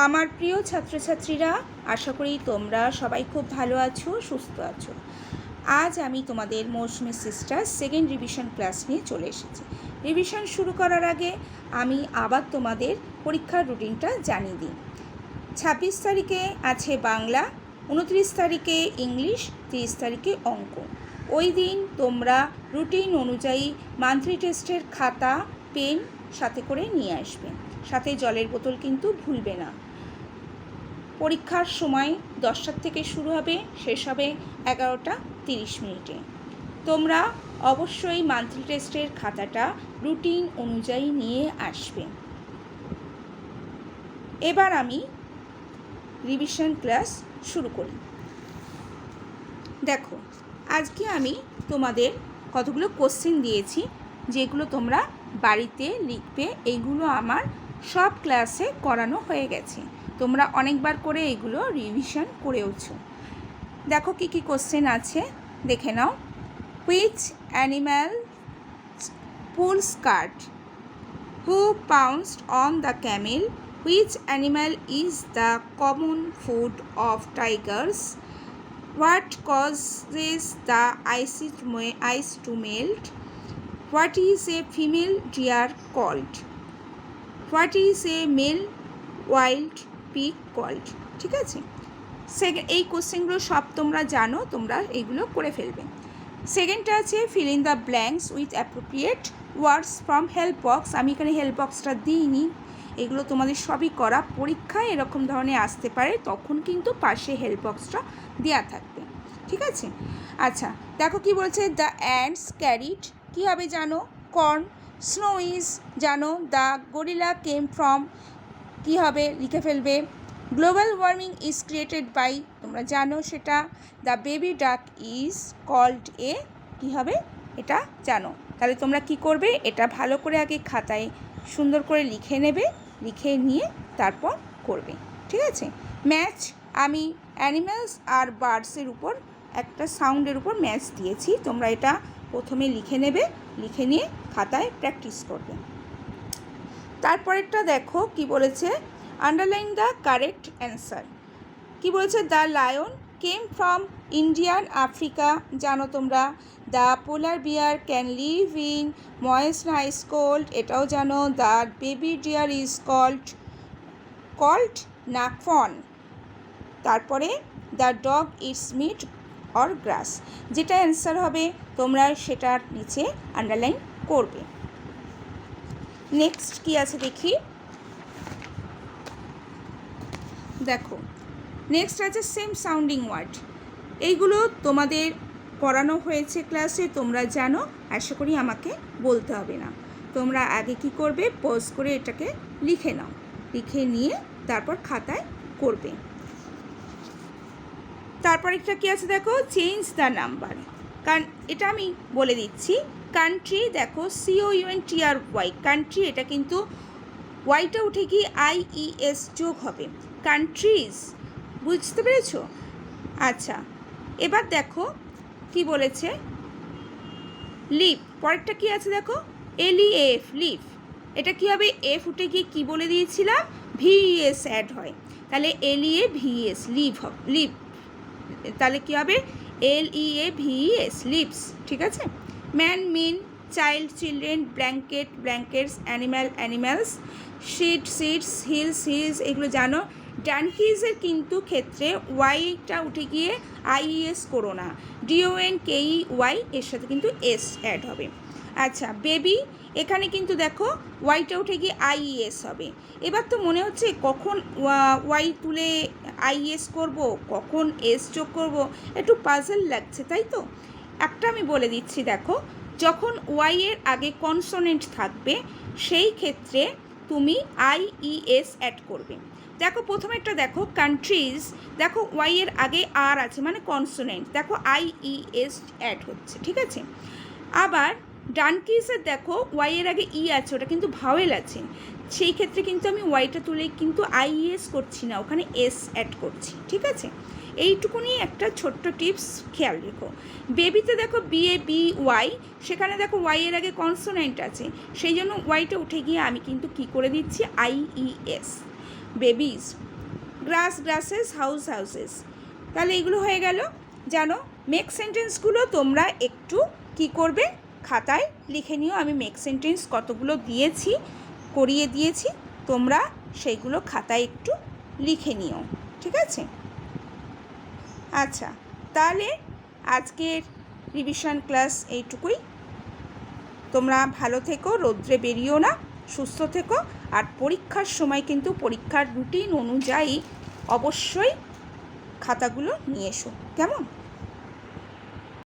আমার প্রিয় ছাত্রছাত্রীরা, আশা করি তোমরা সবাই খুব ভালো আছো, সুস্থ আছো। আজ আমি তোমাদের মৌসুমী সিস্টার সেকেন্ড রিভিশন ক্লাস নিয়ে চলে এসেছি। রিভিশন শুরু করার আগে আমি আবার তোমাদের পরীক্ষার রুটিনটা জানিয়ে দিই। 26 তারিখে আছে বাংলা, 29 তারিখে ইংলিশ, 30 তারিখে অঙ্ক। ওই দিন তোমরা রুটিন অনুযায়ী মান্থলি টেস্টের খাতা, পেন সাথে করে নিয়ে আসবে। সাথে জলের বোতল কিন্তু ভুলবে না। পরীক্ষার সময় 10টার থেকে শুরু হবে, শেষ হবে 11টা 30 মিনিটে। তোমরা অবশ্যই মান্থলি টেস্টের খাতাটা রুটিন অনুযায়ী নিয়ে আসবে। এবার আমি রিভিশন ক্লাস শুরু করি। দেখো, আজকে আমি তোমাদের কতগুলো কোশ্চেন দিয়েছি, যেগুলো তোমরা বাড়িতে লিখবে। এইগুলো আমার সব ক্লাসে করানো হয়ে গেছে, তোমরা অনেকবার করে এগুলো রিভিশন করেওছো। দেখো কি কি কোশ্চেন আছে, দেখে নাও। Which animal pulls cart? Who pounced on the camel? Which animal is the common food of tigers? What causes the ice to melt? What is a female deer called? What is a male wild pig called? ঠিক আছে, এই কোশ্চেনগুলো সব তোমরা জানো, তোমরা এইগুলো করে ফেলবে। সেকেন্ডটা আছে fill in the blanks with appropriate words from help box. আমি এখানে হেল্প বক্সটা দিইনি, এগুলো তোমাদের সবই করা। পরীক্ষায় এরকম ধরনের আসতে পারে, তখন কিন্তু পাশে হেল্প বক্সটা দেওয়া থাকবে, ঠিক আছে। আচ্ছা, দেখো কি বলছে। দ্য অ্যান্টস ক্যারিড, কী হবে জানো? কর্ন। স্নো ইজ জানো। দ্য গরিলা কেম ফ্রম, কী হবে? লিখে ফেলবে। Global warming is created by, তোমরা জানো সেটা। The baby duck is called a, কী হবে? এটা জানো। তাহলে তোমরা কি করবে? এটা ভালো করে আগে খাতায় সুন্দর করে লিখে নেবে, লিখে নিয়ে তারপর করবে, ঠিক আছে। ম্যাচ, আমি অ্যানিম্যালস আর বার্ডসের উপর একটা সাউন্ডের উপর ম্যাচ দিয়েছি, তোমরা এটা প্রথমে লিখে নেবে, লিখে নিয়ে খাতায় প্র্যাকটিস করবে। তারপরেরটা দেখো কি বলেছে। Underline the correct answer. কি বলেছে? The lion came from Indian Africa, জানো তোমরা। The polar bear can live in moist ice cold, এটাও জানো। The baby deer is called না ফন। তারপরে the dog eats meat or grass, যেটা answer হবে তোমরা সেটার নিচে আন্ডারলাইন করবে। নেক্সট কি আছে দেখি। দেখো, নেক্সট আছে সেম সাউন্ডিং ওয়ার্ড। এইগুলো তোমাদের পড়ানো হয়েছে ক্লাসে, তোমরা জানো, আশা করি আমাকে বলতে হবে না। তোমরা আগে কি করবে? পজ করে এটাকে লিখে নাও, লিখে নিয়ে তারপর খাতায় করবে। তারপর একটা কী আছে দেখো, চেঞ্জ দ্য নাম্বার। কারণ এটা আমি বলে দিচ্ছি। কান্ট্রি, দেখো COUNTRY, কান্ট্রি, এটা কিন্তু ওয়াইটা উঠে গিয়ে IES যোগ হবে, কান্ট্রিজ, বুঝতে পেরেছো? আচ্ছা, এবার দেখো কি বলেছে। লিভ, পরেরটা কি আছে দেখো, LEAF, লিভ, এটা কি হবে? এফ উঠে গিয়ে কি বলে দিয়েছিলাম? VES অ্যাড হয়, তাহলে LEAVES, লিভ, লিভ, তাহলে কী হবে? LEAVES, লিভস, ঠিক আছে। Man, men, child, children, blanket, blankets, animal, animals, sheet, sheets, hills, hills, এগুলো জানো। ডানকিজের কিন্তু ক্ষেত্রে ওয়াইটা উঠে গিয়ে IES করো না, DONKEY, এর সাথে কিন্তু S অ্যাড হবে। আচ্ছা, বেবি, এখানে কিন্তু দেখো ওয়াইটা উঠে গিয়ে IES হবে। এবার তো মনে হচ্ছে কখন ওয়াই তুলে IES করব, কখন S যোগ করব, একটু পাজল লাগছে, তাই তো। একটা আমি বলে দিচ্ছি, দেখো, যখন ওয়াইয়ের আগে কনসোনেন্ট থাকবে সেই ক্ষেত্রে তুমি IES অ্যাড করবে। দেখো প্রথমেরটা দেখো, কান্ট্রিজ, দেখো ওয়াইয়ের আগে আর আছে মানে কনসোনেন্ট, দেখো IES অ্যাড হচ্ছে, ঠিক আছে। আবার ডানকিজের দেখো ওয়াইয়ের আগে আছে, ওটা কিন্তু ভাওয়েল আছে, সেই ক্ষেত্রে কিন্তু আমি ওয়াইটা তুলে কিন্তু IES করছি না, ওখানে S অ্যাড করছি, ঠিক আছে। এইটুকুনি একটা ছোট্ট টিপস খেয়াল রেখো। বেবিতে দেখো BABY, সেখানে দেখো ওয়াইয়ের আগে কনসোনেন্ট আছে, সেই জন্য ওয়াইটা উঠে গিয়ে আমি কিন্তু কি করে দিচ্ছি? IES। Babies, grasses, houses. তাহলে এগুলো হয়ে গেল। জানো, মেক সেন্টেন্সগুলো তোমরা একটু কি করবে, খাতায় লিখে নিও। আমি মেক সেন্টেন্স কতগুলো দিয়েছি, করিয়ে দিয়েছি, তোমরা সেইগুলো খাতায় একটু লিখে নিও, ঠিক আছে? আচ্ছা, তাহলে আজকের রিভিশন ক্লাস এইটুকুই। তোমরা ভালো থেকো, রৌদ্রে বেরিও না, সুস্থ থেকো। আর পরীক্ষার সময় কিন্তু পরীক্ষার রুটিন অনুযায়ী অবশ্যই খাতাগুলো নিয়ে এসো, কেমন?